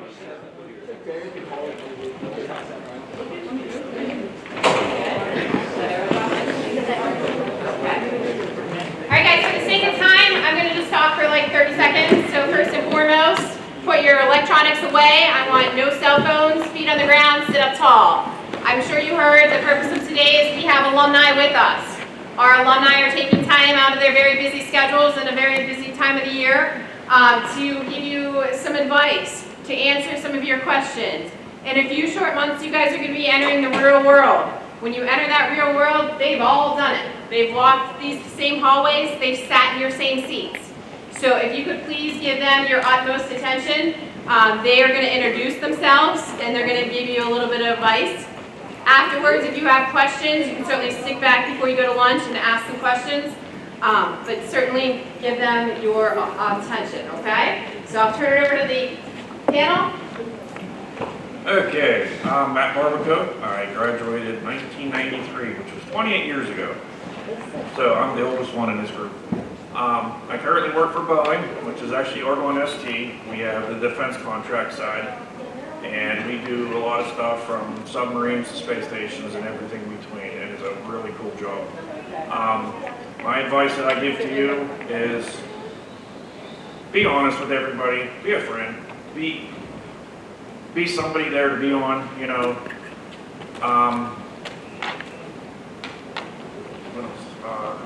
Alright guys, for the sake of time, I'm going to just talk for like 30 seconds. So first and foremost, put your electronics away. I want no cell phones, feet on the ground, sit up tall. I'm sure you heard the purpose of today is we have alumni with us. Our alumni are taking time out of their very busy schedules and a very busy time of the year to give you some advice, to answer some of your questions. In a few short months, you guys are going to be entering the real world. When you enter that real world, they've all done it. They've walked these same hallways, they've sat in your same seats. So if you could please give them your utmost attention, they are going to introduce themselves and they're going to give you a little bit of advice. Afterwards, if you have questions, you can certainly stick back before you go to lunch and ask some questions. But certainly give them your attention, okay? So I'll turn it over to the panel. Okay, I'm Matt Barbacow. I graduated in 1993, which was 28 years ago. So I'm the oldest one in this group. I currently work for Boeing, which is actually Orgo and ST. We have the defense contract side, and we do a lot of stuff from submarines to space stations and everything between, and it's a really cool job. My advice that I give to you is be honest with everybody, be a friend, be somebody there to be on, you know. What else?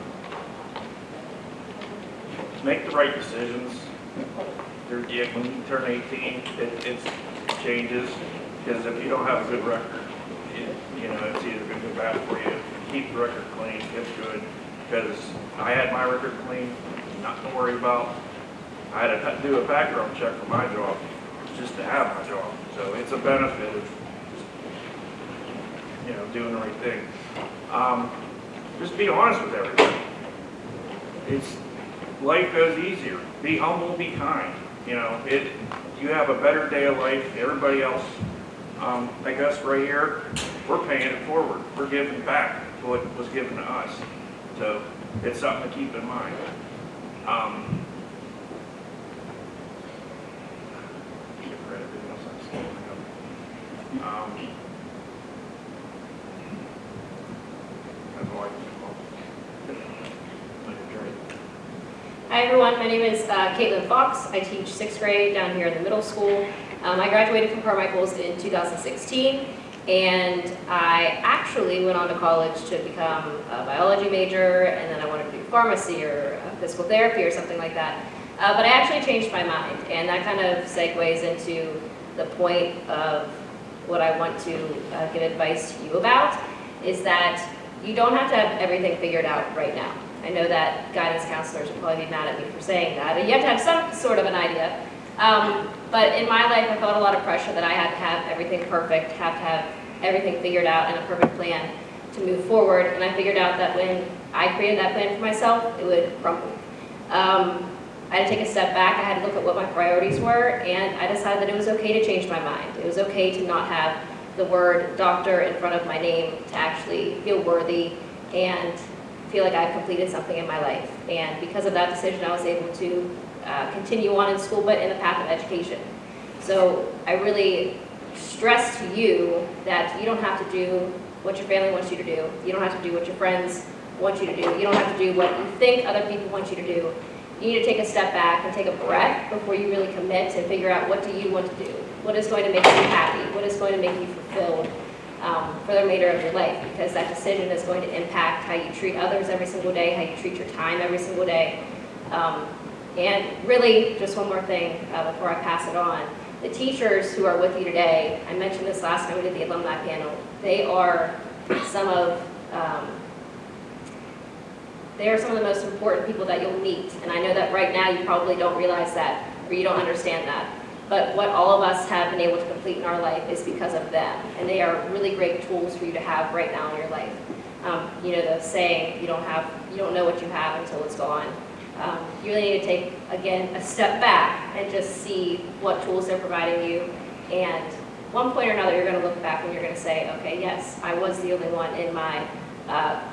Make the right decisions. When you turn 18, it changes, because if you don't have a good record, you know, it's either good or bad for you. Keep the record clean, it's good, because I had my record clean, nothing to worry about. I had to do a background check for my job, just to have my job. So it's a benefit of, you know, doing the right thing. Just be honest with everybody. Life goes easier. Be humble, be kind. You know, you have a better day of life. Everybody else, like us right here, we're paying it forward. We're giving back what was given to us. So it's something to keep in mind. Hi everyone, my name is Katlyn Fox. I teach 6th grade down here in the middle school. I graduated from Carmichaels in 2016, and I actually went on to college to become a biology major, and then I wanted to do pharmacy or physical therapy or something like that. But I actually changed my mind, and that kind of segues into the point of what I want to give advice to you about, is that you don't have to have everything figured out right now. I know that guidance counselors will probably be mad at me for saying that. You have to have some sort of an idea. But in my life, I felt a lot of pressure that I had to have everything perfect, have to have everything figured out and a perfect plan to move forward. And I figured out that when I created that plan for myself, it would crumble. I had to take a step back. I had to look at what my priorities were, and I decided that it was okay to change my mind. It was okay to not have the word doctor in front of my name, to actually feel worthy and feel like I've completed something in my life. And because of that decision, I was able to continue on in school, but in the path of education. So I really stress to you that you don't have to do what your family wants you to do. You don't have to do what your friends want you to do. You don't have to do what you think other people want you to do. You need to take a step back and take a breath before you really commit and figure out what do you want to do. What is going to make you happy? What is going to make you fulfilled for the remainder of your life? Because that decision is going to impact how you treat others every single day, how you treat your time every single day. And really, just one more thing before I pass it on. The teachers who are with you today, I mentioned this last time we did the alumni panel, they are some of the most important people that you'll meet. And I know that right now you probably don't realize that, or you don't understand that. But what all of us have been able to complete in our life is because of them. And they are really great tools for you to have right now in your life. You know, the saying, you don't know what you have until it's gone. You really need to take, again, a step back and just see what tools they're providing you. And one point or another, you're going to look back and you're going to say, okay, yes, I was the only one in my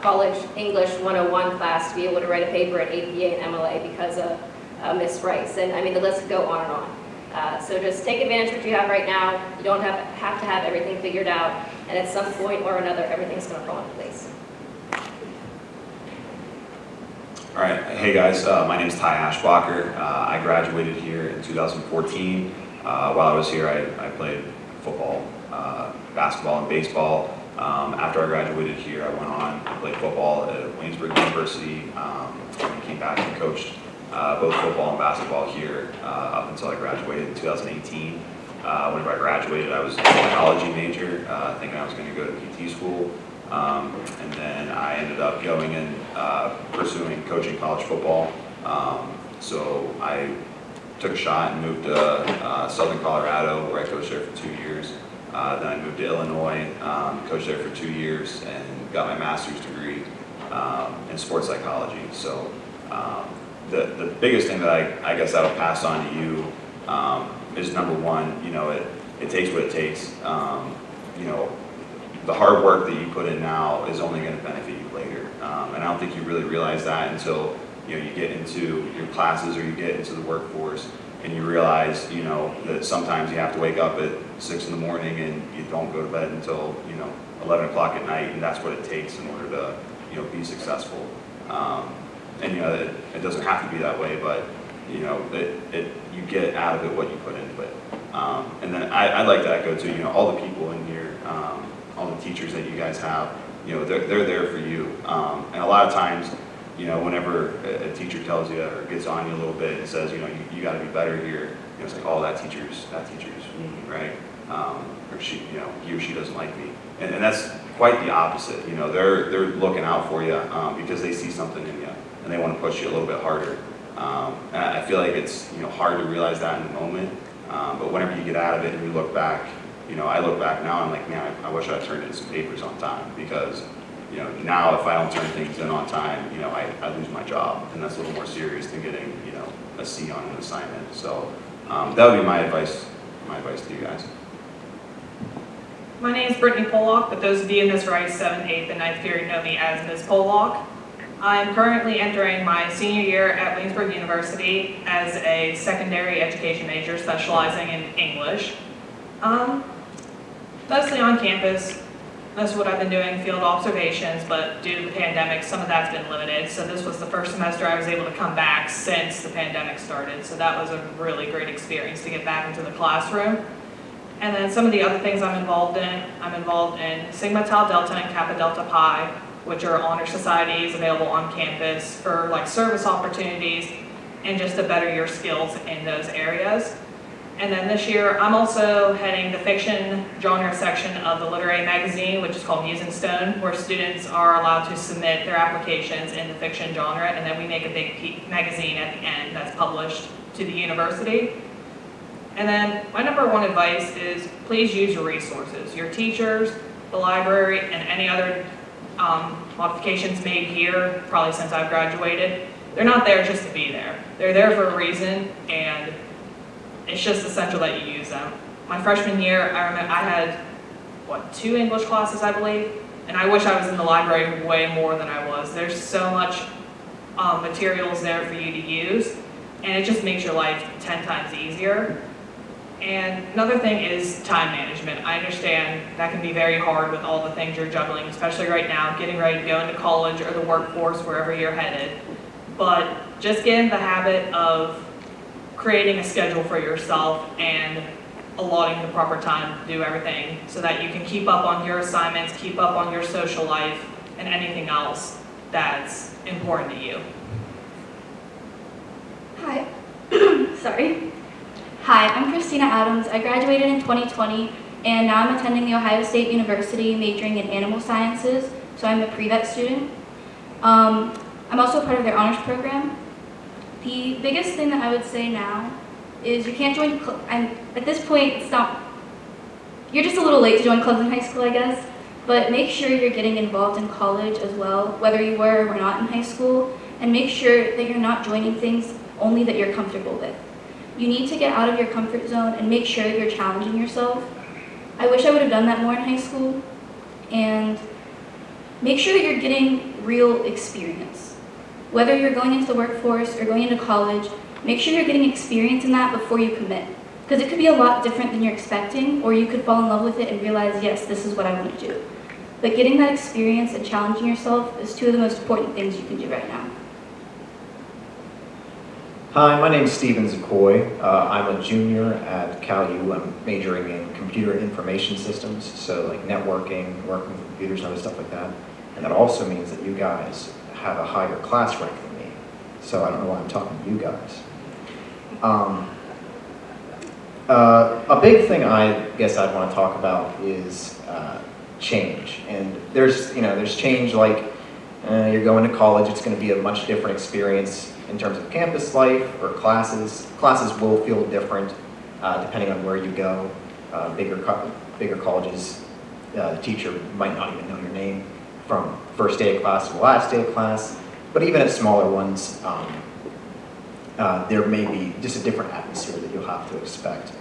college English 101 class to be able to write a paper at APA and MLA because of Miss Rice. And I mean, the list could go on and So just take advantage of what you have right now. You don't have to have everything figured out, and at some point or another, everything's going to fall into place. All right, hey guys, my name is Aeschbacher. I graduated here in 2014. While I was here, I played football, basketball, and baseball. After I graduated here, I went on and played football at Williamsburg University. And came back and coached both football and basketball here up until I graduated in 2018. Whenever I graduated, I was a biology major, thinking I was going to go to PT school. And then I ended up going and pursuing coaching college football. So I took a shot and moved to Southern Colorado, where I coached there for 2 years. Then I moved to Illinois, coached there for 2 years, and got my master's degree in sports psychology. So the biggest thing that I guess I would pass on to you is, number one, you know, it takes what it takes. You know, the hard work that you put in now is only going to benefit you later. And I don't think you really realize that until, you know, you get into your classes or you get into the workforce and you realize, you know, that sometimes you have to wake up at 6 in the morning and you don't go to bed until, you know, 11 o'clock at night, and that's what it takes in order to, you know, be successful. And, you know, it doesn't have to be that way, but, you know, you get out of it what you put into it. And then I'd like to echo too, you know, all the people in here, all the teachers that you guys have, you know, they're there for you. And a lot of times, you know, whenever a teacher tells you or gets on you a little bit and says, you know, you got to be better here, you know, it's like, oh, that teacher's me, right? Or she, you know, he or she doesn't like me. And that's quite the opposite. You know, they're looking out for you because they see something in you and they want to push you a little bit harder. And I feel like it's, you know, hard to realize that in the moment. But whenever you get out of it and you look back, you know, I look back now and I'm like, man, I wish I turned in some papers on time, because, you know, now if I don't turn things in on time, you know, I lose my job, and that's a little more serious than getting, you know, a C on an assignment. So that would be my advice to you guys. My name is Britney Pollock, but those of you in this right, 7th, 8th, and 9th period know me as Ms. Pollock. I'm currently entering my senior year at Williamsburg University as a secondary education major specializing in English. Mostly on campus. Most of what I've been doing, field observations, but due to the pandemic, some of that's been limited. So this was the first semester I was able to come back since the pandemic started. So that was a really great experience to get back into the classroom. And then some of the other things I'm involved in Sigma Tau Delta and Kappa Delta Pi, which are honor societies available on campus for like service opportunities and just to better your skills in those areas. And then this year, I'm also heading the fiction genre section of the literary magazine, which is called Muse and Stone, where students are allowed to submit their applications in the fiction genre, and then we make a big magazine at the end that's published to the university. And then my number one advice is please use your resources, your teachers, the library, and any other modifications made here, probably since I've graduated. They're not there just to be there. They're there for a reason, and it's just essential that you use them. My freshman year, I remember I had, 2 English classes, I believe, and I wish I was in the library way more than I was. There's so much materials there for you to use, and it just makes your life 10 times easier. And another thing is time management. I understand that can be very hard with all the things you're juggling, especially right now, getting ready to go into college or the workforce, wherever you're headed. But just get in the habit of creating a schedule for yourself and allotting the proper time to do everything so that you can keep up on your assignments, keep up on your social life, and anything else that's important to you. Hi. Sorry. Hi, I'm Christina Adams. I graduated in 2020, and now I'm attending the Ohio State University majoring in animal sciences, so I'm a pre-vet student. I'm also part of their honors program. The biggest thing that I would say now is you can't join, at this point, you're just a little late to join clubs in high school, I guess, but make sure you're getting involved in college as well, whether you were or were not in high school, and make sure that you're not joining things only that you're comfortable with. You need to get out of your comfort zone and make sure that you're challenging yourself. I wish I would have done that more in high school, and make sure that you're getting real experience. Whether you're going into the workforce or going into college, make sure you're getting experience in that before you commit. Because it could be a lot different than you're expecting, or you could fall in love with it and realize, yes, this is what I want to do. But getting that experience and challenging yourself is two of the most important things you can do right now. Hi, my name is Zacoi. I'm a junior at Cal U. I'm majoring in computer information systems, so like networking, working with computers and other stuff like that. And that also means that you guys have a higher class rank than me. So I don't know why I'm talking to you guys. A big thing I guess I'd want to talk about is change. And there's change like you're going to college, it's going to be a much different experience in terms of campus life or classes. Classes will feel different depending on where you go. Bigger colleges, the teacher might not even know your name from first day of class to the last day of class. But even at smaller ones, there may be just a different atmosphere that you'll have to expect.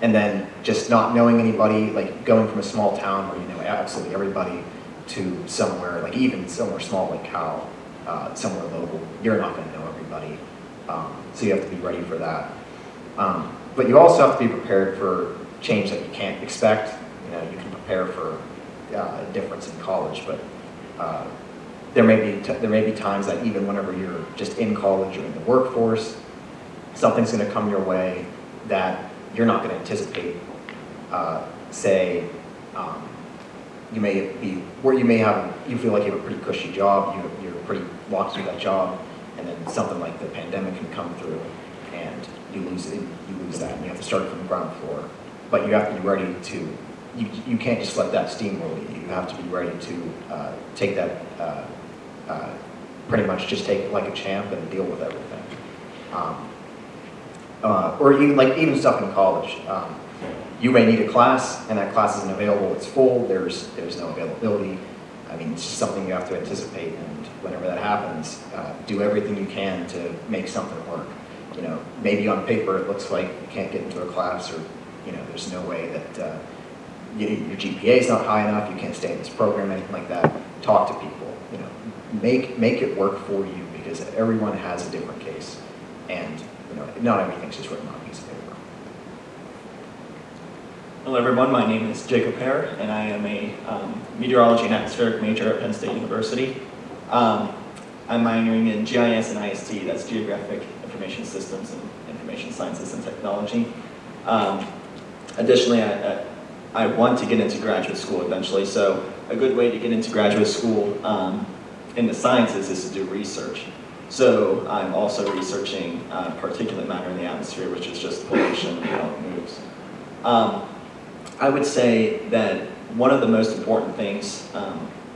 And then just not knowing anybody, like going from a small town where you know absolutely everybody to somewhere, like even somewhere small like Cal, somewhere local, you're not going to know everybody. So you have to be ready for that. But you also have to be prepared for change that you can't expect. You know, you can prepare for a difference in college, but there may be times that even whenever you're just in college or in the workforce, something's going to come your way that you're not going to anticipate. You may be where you feel like you have a pretty cushy job, you're pretty locked through that job, and then something like the pandemic can come through, and you lose that, and you have to start from the ground floor. But you have to be ready to. You can't just let that steamroll you. You have to be ready to take that. Pretty much just take it like a champ and deal with everything. Or even stuff in college. You may need a class, and that class isn't available. It's full. There's no availability. I mean, it's just something you have to anticipate. And whenever that happens, do everything you can to make something work. You know, maybe on paper it looks like you can't get into a class, or you know, there's no way that your GPA is not high enough. You can't stay in this program, anything like that. Talk to people. You know, make it work for you, because everyone has a different case, and you know, not everything's just written on a piece of paper. Hello everyone, my name is Jacob Hare, and I am a meteorology and atmospheric major at Penn State University. I'm minoring in GIS and IST, that's Geographic Information Systems and Information Sciences and Technology. Additionally, I want to get into graduate school eventually, so a good way to get into graduate school in the sciences is to do research. So I'm also researching particulate matter in the atmosphere, which is just pollution and how it moves. I would say that one of the most important things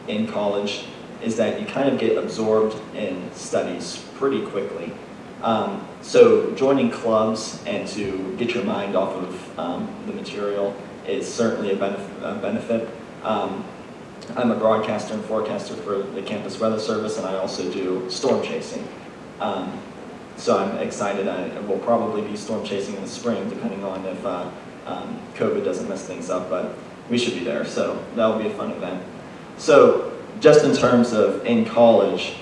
in college is that you kind of get absorbed in studies pretty quickly. So joining clubs and to get your mind off of the material is certainly a benefit. I'm a broadcaster and forecaster for the campus weather service, and I also do storm chasing. So I'm excited. I will probably be storm chasing in the spring, depending on if COVID doesn't mess things up, but we should be there, so that'll be a fun event. So just in terms of in college,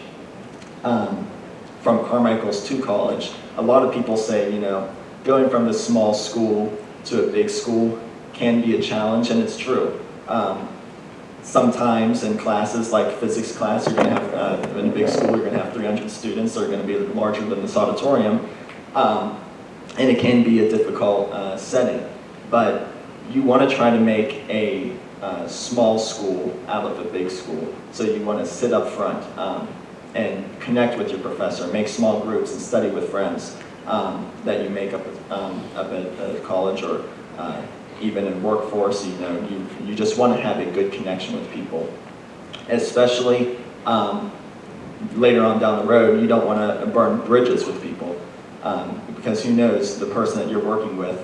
from Carmichaels to college, a lot of people say, you know, going from this small school to a big school can be a challenge, and it's true. Sometimes in classes like physics class, you're going to have, in a big school, you're going to have 300 students that are going to be larger than this auditorium, and it can be a difficult setting. But you want to try to make a small school out of a big school. So you want to sit up front and connect with your professor, make small groups and study with friends that you make up at college or even in workforce. You know, you just want to have a good connection with people, especially later on down the road. You don't want to burn bridges with people because who knows, the person that you're working with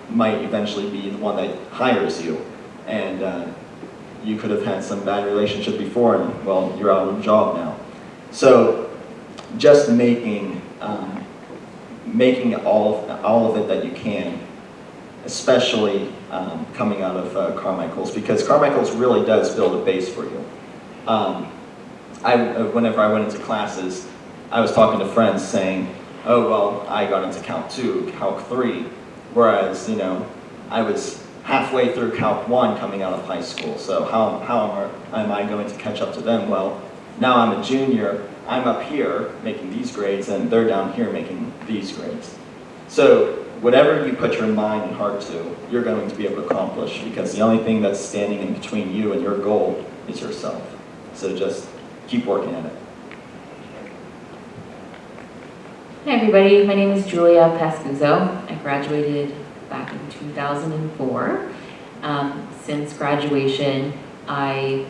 might eventually be the one that hires you, and you could have had some bad relationship before, and well, you're out of a job now. So just making all of it that you can, especially coming out of Carmichaels, because Carmichaels really does build a base for you. Whenever I went into classes, I was talking to friends saying, oh, well, I got into Calc 2, Calc 3, whereas, you know, I was halfway through Calc 1 coming out of high school, so how am I going to catch up to them? Well, now I'm a junior, I'm up here making these grades, and they're down here making these grades. So whatever you put your mind and heart to, you're going to be able to accomplish, because the only thing that's standing in between you and your goal is yourself. So just keep working at it. Hi everybody, my name is Julia Pascuzzo. I graduated back in 2004. Since graduation, I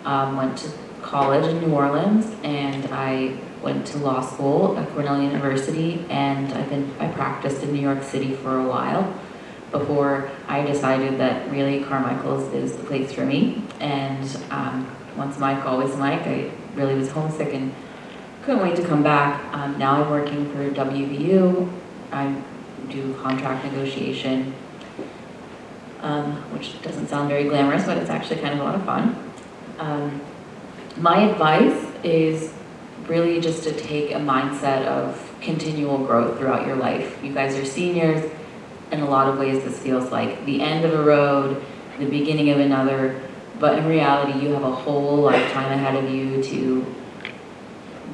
went to college in New Orleans, and I went to law school at Cornell University, and I practiced in New York City for a while before I decided that really Carmichaels is the place for me. And once Mike, always Mike. I really was homesick and couldn't wait to come back. Now I'm working for WVU. I do contract negotiation, which doesn't sound very glamorous, but it's actually kind of a lot of fun. My advice is really just to take a mindset of continual growth throughout your life. You guys are seniors. In a lot of ways, this feels like the end of a road, the beginning of another, but in reality, you have a whole lifetime ahead of you to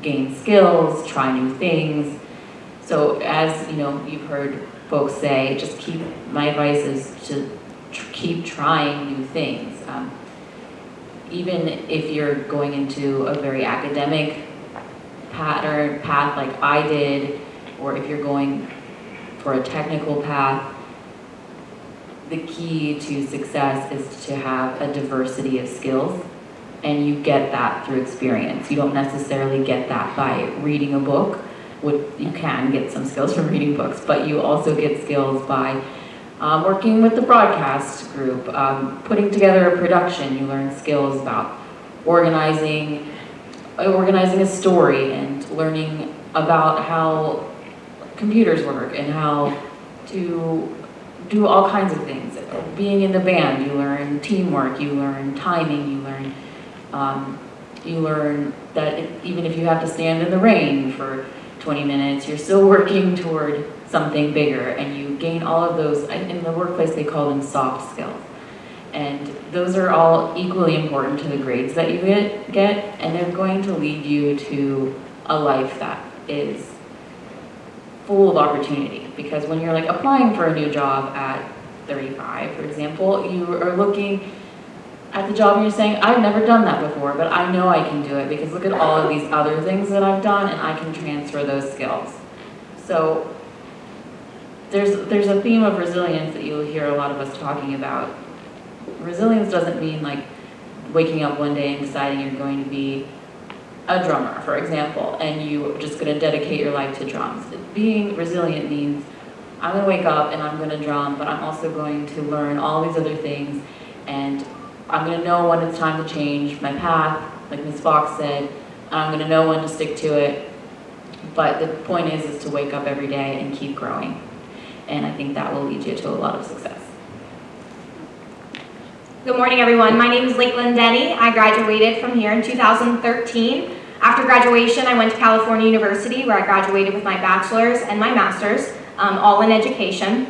gain skills, try new things. So as you know, you've heard folks say, my advice is to keep trying new things. Even if you're going into a very academic path like I did, or if you're going for a technical path, the key to success is to have a diversity of skills, and you get that through experience. You don't necessarily get that by reading a book. You can get some skills from reading books, but you also get skills by working with the broadcast group, putting together a production. You learn skills about organizing a story, and learning about how computers work and how to do all kinds of things. Being in the band, you learn teamwork, you learn timing, you learn that even if you have to stand in the rain for 20 minutes, you're still working toward something bigger, and you gain all of those. In the workplace, they call them soft skills. And those are all equally important to the grades that you get, and they're going to lead you to a life that is full of opportunity. Because when you're like applying for a new job at 35, for example, you are looking at the job and you're saying, I've never done that before, but I know I can do it because look at all of these other things that I've done, and I can transfer those skills. So there's a theme of resilience that you'll hear a lot of us talking about. Resilience doesn't mean like waking up one day and deciding you're going to be a drummer, for example, and you're just going to dedicate your life to drums. Being resilient means I'm going to wake up and I'm going to drum, but I'm also going to learn all these other things, and I'm going to know when it's time to change my path, like Ms. Fox said. I'm going to know when to stick to it, but the point is to wake up every day and keep growing, and I think that will lead you to a lot of success. Good morning, everyone. My name is Lakelyn Denny. I graduated from here in 2013. After graduation, I went to California University, where I graduated with my bachelor's and my master's, all in education.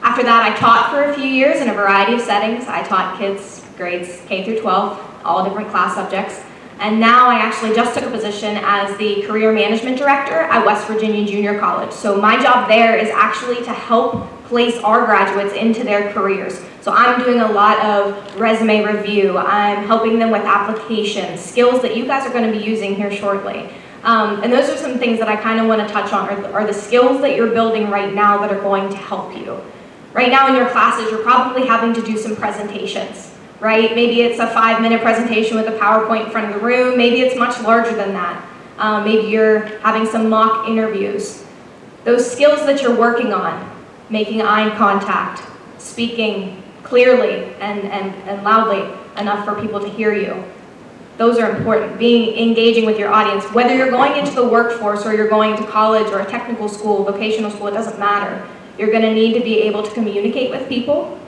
After that, I taught for a few years in a variety of settings. I taught kids grades K through 12, all different class subjects. And now I actually just took a position as the career management director at West Virginia Junior College. So my job there is actually to help place our graduates into their careers. So I'm doing a lot of resume review. I'm helping them with applications, skills that you guys are going to be using here shortly. And those are some things that I kind of want to touch on, are the skills that you're building right now that are going to help you. Right now in your classes, you're probably having to do some presentations, right? Maybe it's a 5-minute presentation with a PowerPoint in front of the room. Maybe it's much larger than that. Maybe you're having some mock interviews. Those skills that you're working on, making eye contact, speaking clearly and loudly enough for people to hear you. Those are important. Engaging with your audience, whether you're going into the workforce or you're going to college or a technical school, vocational school, it doesn't matter. You're going to need to be able to communicate with people,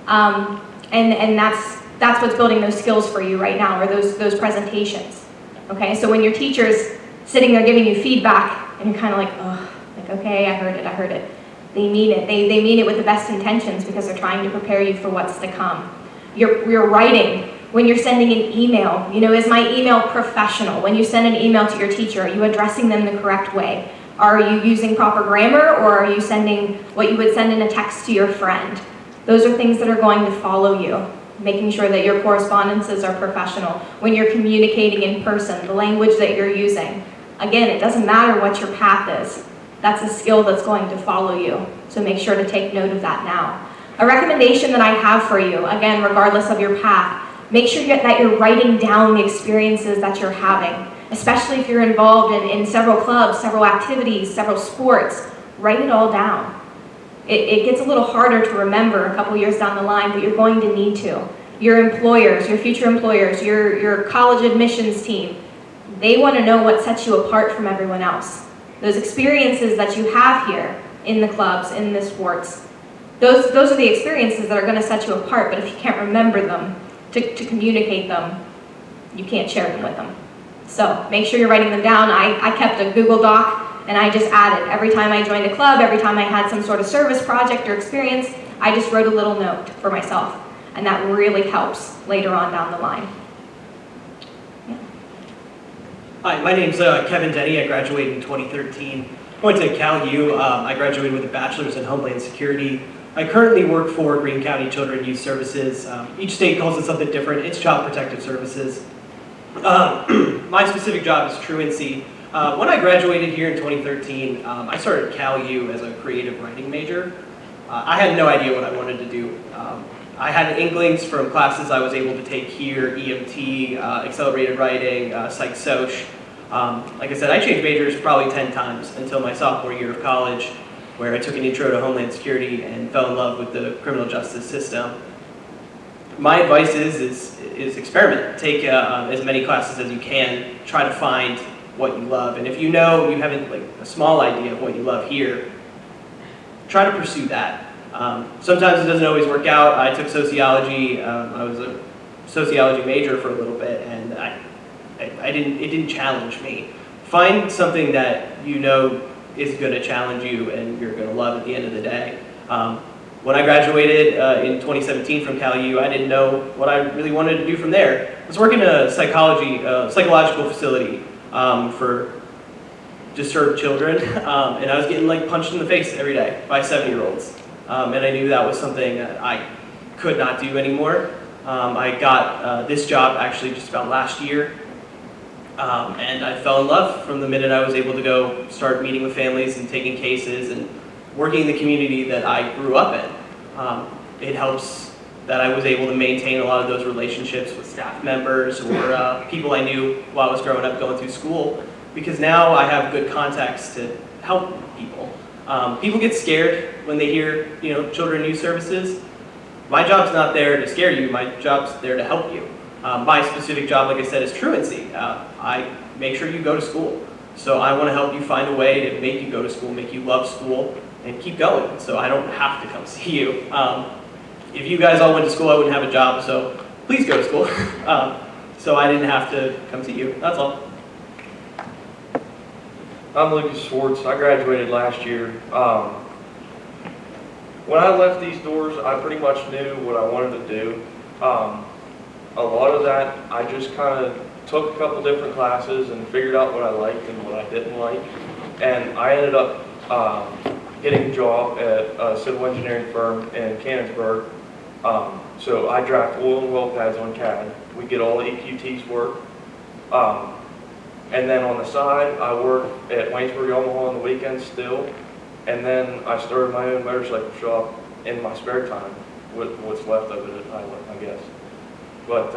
and that's what's building those skills for you right now, or those presentations. Okay, so when your teacher's sitting there giving you feedback, and you're kind of like, oh, like okay? I heard it. They mean it. They mean it with the best intentions because they're trying to prepare you for what's to come. You're writing. When you're sending an email, is my email professional? When you send an email to your teacher, are you addressing them the correct way? Are you using proper grammar, or are you sending what you would send in a text to your friend? Those are things that are going to follow you, making sure that your correspondences are professional. When you're communicating in person, the language that you're using. Again, it doesn't matter what your path is. That's a skill that's going to follow you, so make sure to take note of that now. A recommendation that I have for you, again, regardless of your path, make sure that you're writing down the experiences that you're having, especially if you're involved in several clubs, several activities, several sports. Write it all down. It gets a little harder to remember a couple years down the line, but you're going to need to. Your employers, your future employers, your college admissions team, they want to know what sets you apart from everyone else. Those experiences that you have here in the clubs, in the sports, those are the experiences that are going to set you apart, but if you can't remember them, to communicate them, you can't share them with them. So make sure you're writing them down. I kept a Google Doc, and I just added every time I joined a club, every time I had some sort of service project or experience, I just wrote a little note for myself, and that really helps later on down the line. Yeah. Hi, my name's Katlyn Denny. I graduated in 2013. I went to Cal U. I graduated with a bachelor's in Homeland Security. I currently work for Greene County Children and Youth Services. Each state calls it something different. It's Child Protective Services. My specific job is truancy. When I graduated here in 2013, I started Cal U as a creative writing major. I had no idea what I wanted to do. I had inklings from classes I was able to take here, EMT, accelerated writing, psych soc. Like I said, I changed majors probably 10 times until my sophomore year of college, where I took an intro to Homeland Security and fell in love with the criminal justice system. My advice is experiment. Take as many classes as you can. Try to find what you love. And if you know you haven't a small idea of what you love here, try to pursue that. Sometimes it doesn't always work out. I took sociology. I was a sociology major for a little bit, and it didn't challenge me. Find something that you know is going to challenge you and you're going to love at the end of the day. When I graduated in 2017 from Cal U, I didn't know what I really wanted to do from there. I was working in a psychological facility for disturbed children, and I was getting punched in the face every day by 7-year-olds. And I knew that was something that I could not do anymore. I got this job actually just about last year. And I fell in love from the minute I was able to go start meeting with families and taking cases and working in the community that I grew up in. It helps that I was able to maintain a lot of those relationships with staff members or people I knew while I was growing up going through school, because now I have good contacts to help people. People get scared when they hear, children and youth services. My job's not there to scare you, my job's there to help you. My specific job, like I said, is truancy. I make sure you go to school. So I want to help you find a way to make you go to school, make you love school, and keep going, so I don't have to come see you. If you guys all went to school, I wouldn't have a job, so please go to school. So I didn't have to come see you, that's all. I'm Lucas Swartz. I graduated last year. When I left these doors, I pretty much knew what I wanted to do. A lot of that, I just kind of took a couple different classes and figured out what I liked and what I didn't like. And I ended up getting a job at a civil engineering firm in Canonsburg. So I draft oil and well pads on CAD. We get all the EQT's work. And then on the side, I work at Waynesburg, Omaha on the weekends still. And then I started my own motorcycle shop in my spare time, with what's left of it, I guess. But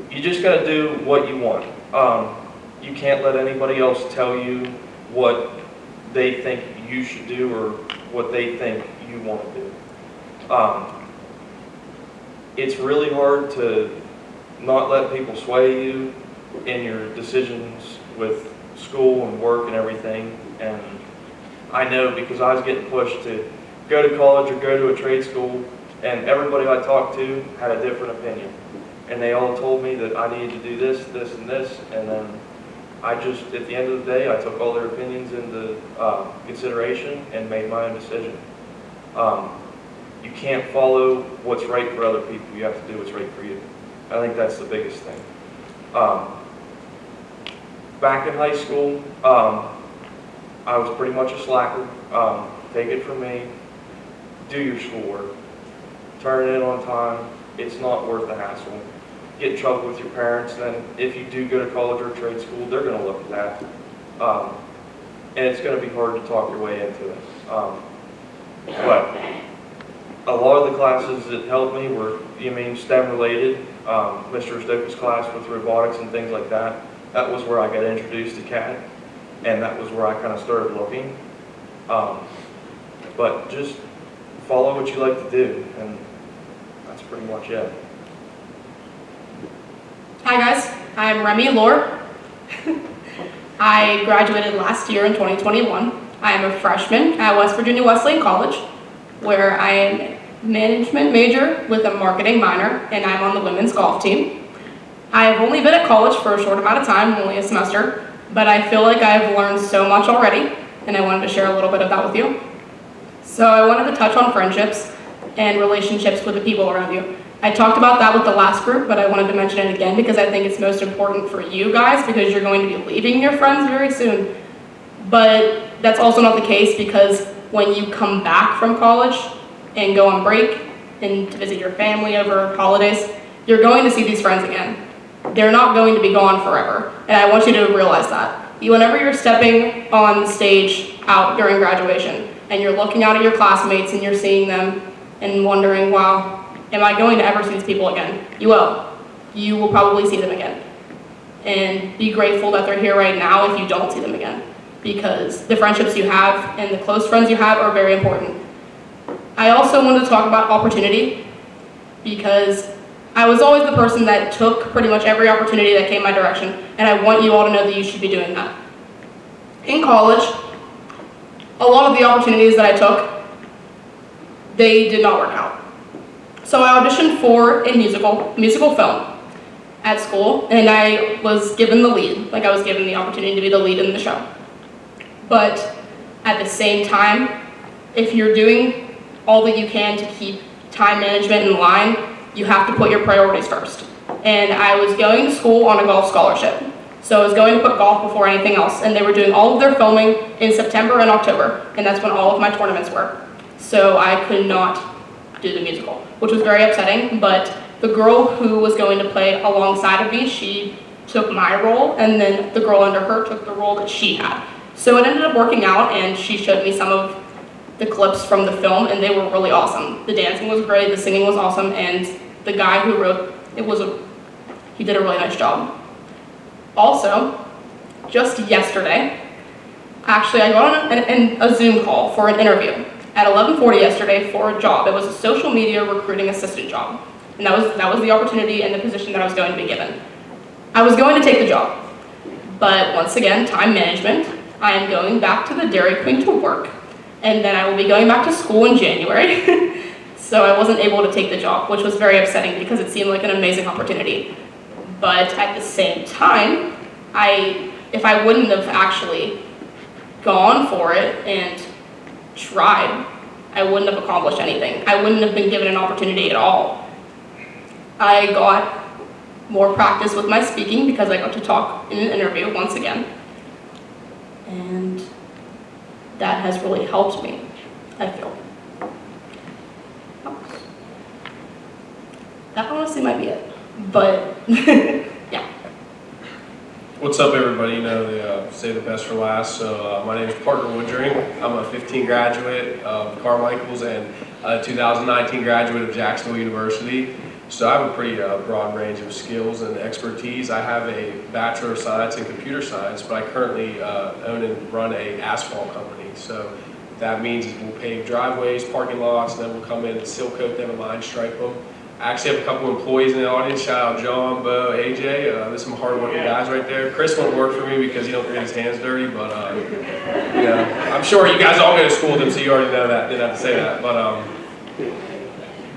you just got to do what you want. You can't let anybody else tell you what they think you should do or what they think you want to do. It's really hard to not let people sway you in your decisions with school and work and everything. And I know because I was getting pushed to go to college or go to a trade school, and everybody I talked to had a different opinion. And they all told me that I needed to do this, this, and this, and then I just, at the end of the day, I took all their opinions into consideration and made my own decision. You can't follow what's right for other people. You have to do what's right for you. I think that's the biggest thing. Back in high school, I was pretty much a slacker. Take it from me. Do your schoolwork. Turn it in on time. It's not worth the hassle. Get in trouble with your parents, then if you do go to college or trade school, they're going to look at that. And it's going to be hard to talk your way into it. But a lot of the classes that helped me were, STEM related. Mr. Stoker's class with robotics and things like that. That was where I got introduced to CAD, and that was where I kind of started looking. But just follow what you like to do, and that's pretty much it. Hi guys, I'm Remmey Lohr. I graduated last year in 2021. I am a freshman at West Virginia Wesleyan College, where I am a management major with a marketing minor, and I'm on the women's golf team. I have only been at college for a short amount of time, only a semester, but I feel like I've learned so much already, and I wanted to share a little bit of that with you. So I wanted to touch on friendships and relationships with the people around you. I talked about that with the last group, but I wanted to mention it again because I think it's most important for you guys because you're going to be leaving your friends very soon. But that's also not the case because when you come back from college and go on break and to visit your family over holidays, you're going to see these friends again. They're not going to be gone forever, and I want you to realize that. Whenever you're stepping on the stage out during graduation and you're looking out at your classmates and you're seeing them and wondering, wow, am I going to ever see these people again? You will. You will probably see them again. And be grateful that they're here right now if you don't see them again. Because the friendships you have and the close friends you have are very important. I also wanted to talk about opportunity because I was always the person that took pretty much every opportunity that came my direction, and I want you all to know that you should be doing that. In college, a lot of the opportunities that I took, they did not work out. So I auditioned for a musical film at school, and I was given the lead, like I was given the opportunity to be the lead in the show. But at the same time, if you're doing all that you can to keep time management in line, you have to put your priorities first. And I was going to school on a golf scholarship. So I was going to put golf before anything else, and they were doing all of their filming in September and October, and that's when all of my tournaments were. So I could not do the musical, which was very upsetting, but the girl who was going to play alongside of me, she took my role, and then the girl under her took the role that she had. So it ended up working out, and she showed me some of the clips from the film, and they were really awesome. The dancing was great, the singing was awesome, and the guy who wrote it, he did a really nice job. Also, just yesterday, actually I got on a Zoom call for an interview at 11:40 yesterday for a job. It was a social media recruiting assistant job. And that was the opportunity and the position that I was going to be given. I was going to take the job. But once again, time management, I am going back to the Dairy Queen to work. And then I will be going back to school in January. So I wasn't able to take the job, which was very upsetting because it seemed like an amazing opportunity. But at the same time, if I wouldn't have actually gone for it and tried, I wouldn't have accomplished anything. I wouldn't have been given an opportunity at all. I got more practice with my speaking because I got to talk in an interview once again. And that has really helped me, I feel. That honestly might be it, but yeah. What's up, everybody? They say the best for last. So my name is Parker Woodring. I'm a 15 graduate of Carmichaels and a 2019 graduate of Jacksonville University. So I have a pretty broad range of skills and expertise. I have a Bachelor of Science in Computer Science, but I currently own and run an asphalt company. So that means we'll pave driveways, parking lots, and then we'll come in and seal coat them and line stripe them. I actually have a couple employees in the audience. Shout out John, Bo, AJ. There's some hard-working guys right there. Chris won't work for me because he don't get his hands dirty, but I'm sure you guys all go to school with him, so you already know that. Didn't have to say that. But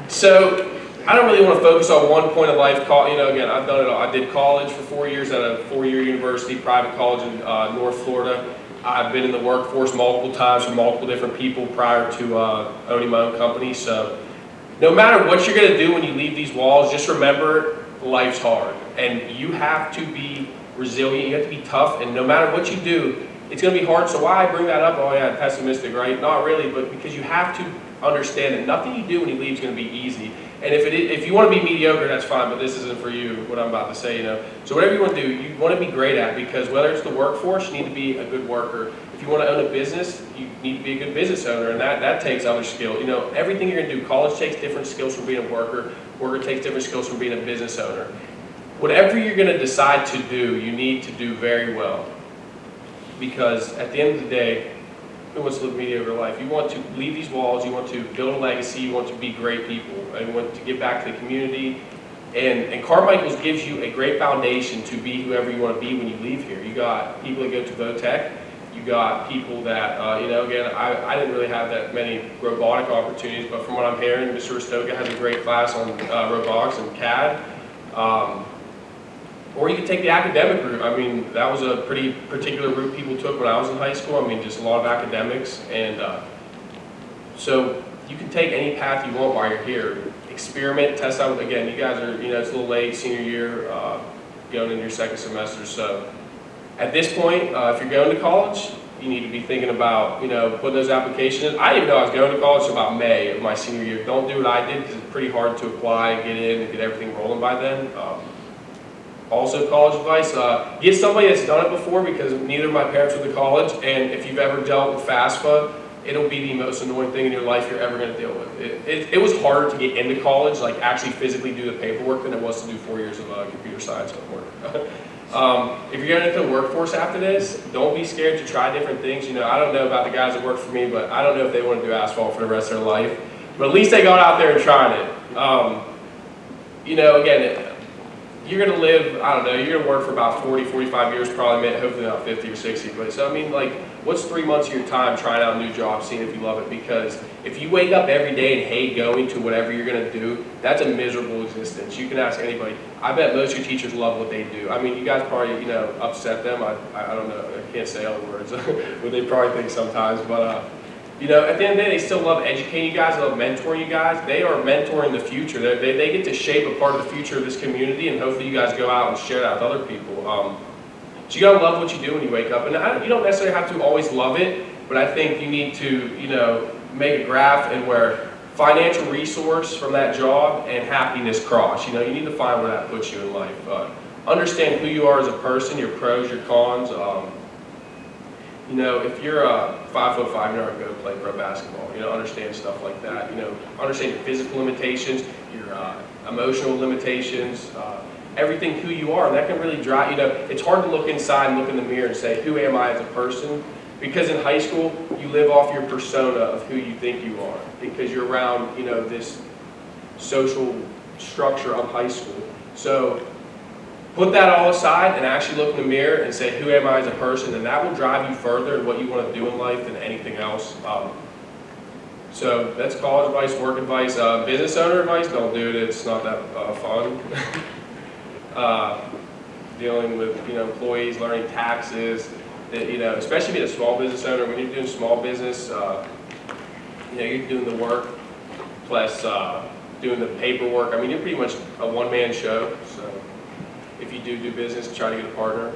so I don't really want to focus on one point of life. Again, I've done it all. I did college for 4 years at a 4-year university, private college in North Florida. I've been in the workforce multiple times for multiple different people prior to owning my own company. So no matter what you're going to do when you leave these walls, just remember life's hard. And you have to be resilient, you have to be tough, and no matter what you do, it's going to be hard. So why I bring that up? Oh yeah, pessimistic, right? Not really, but because you have to understand that nothing you do when you leave is going to be easy. And if you want to be mediocre, that's fine, but this isn't for you, what I'm about to say, So whatever you want to do, you want to be great at, because whether it's the workforce, you need to be a good worker. If you want to own a business, you need to be a good business owner, and that takes other skills. Everything you're going to do, college takes different skills from being a worker, worker takes different skills from being a business owner. Whatever you're going to decide to do, you need to do very well. Because at the end of the day, who wants to live a mediocre life? You want to leave these walls, you want to build a legacy, you want to be great people, and you want to give back to the community. And Carmichaels gives you a great foundation to be whoever you want to be when you leave here. You got people that go to Votech, you got people that, again, I didn't really have that many robotic opportunities, but from what I'm hearing, Mr. Ristoka has a great class on robotics and CAD. Or you could take the academic route. I mean, that was a pretty particular route people took when I was in high school. I mean, just a lot of academics. And so you can take any path you want while you're here. Experiment, test out. Again, you guys are, it's a little late, senior year, going into your second semester. So at this point, if you're going to college, you need to be thinking about, putting those applications in. I didn't even know I was going to college until about May of my senior year. Don't do what I did, because it's pretty hard to apply, get in, and get everything rolling by then. Also, college advice, get somebody that's done it before, because neither of my parents went to college, and if you've ever dealt with FAFSA, it'll be the most annoying thing in your life you're ever going to deal with. It was harder to get into college, like actually physically do the paperwork, than it was to do 4 years of computer science homework. If you're going into the workforce after this, don't be scared to try different things. I don't know about the guys that work for me, but I don't know if they want to do asphalt for the rest of their life. But at least they got out there and tried it. Again, you're going to live, I don't know, you're going to work for about 40, 45 years, probably, hopefully not 50 or 60. But so, what's 3 months of your time trying out a new job, seeing if you love it? Because if you wake up every day and hate going to whatever you're going to do, that's a miserable existence. You can ask anybody. I bet most of your teachers love what they do. You guys probably, upset them. I don't know, I can't say other words, what they probably think sometimes. But, at the end of the day, they still love educating you guys, they love mentoring you guys. They are mentoring the future. They get to shape a part of the future of this community, and hopefully you guys go out and share that with other people. So you gotta love what you do when you wake up. And you don't necessarily have to always love it, but I think you need to, make a graph and where financial resource from that job and happiness cross. You need to find where that puts you in life. Understand who you are as a person, your pros, your cons. If you're 5'5", you're not going to go play pro basketball. Understand stuff like that. Understand your physical limitations, your emotional limitations, everything who you are, and that can really drive. It's hard to look inside and look in the mirror and say, who am I as a person? Because in high school, you live off your persona of who you think you are, because you're around, this social structure of high school. So put that all aside and actually look in the mirror and say, who am I as a person? And that will drive you further in what you want to do in life than anything else. So that's college advice, work advice. Business owner advice, don't do it. It's not that fun. Dealing with employees, learning taxes, especially being a small business owner. When you're doing small business, you're doing the work plus doing the paperwork. You're pretty much a one-man show. So if you do business, try to get a partner.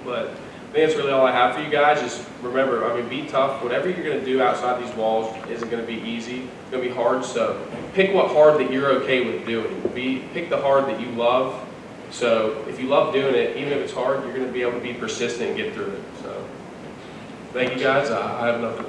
But I think that's really all I have for you guys. Just remember, be tough. Whatever you're going to do outside these walls isn't going to be easy. It's going to be hard. So pick what hard that you're okay with doing. Pick the hard that you love. So if you love doing it, even if it's hard, you're going to be able to be persistent and get through it. So thank you guys. I have nothing.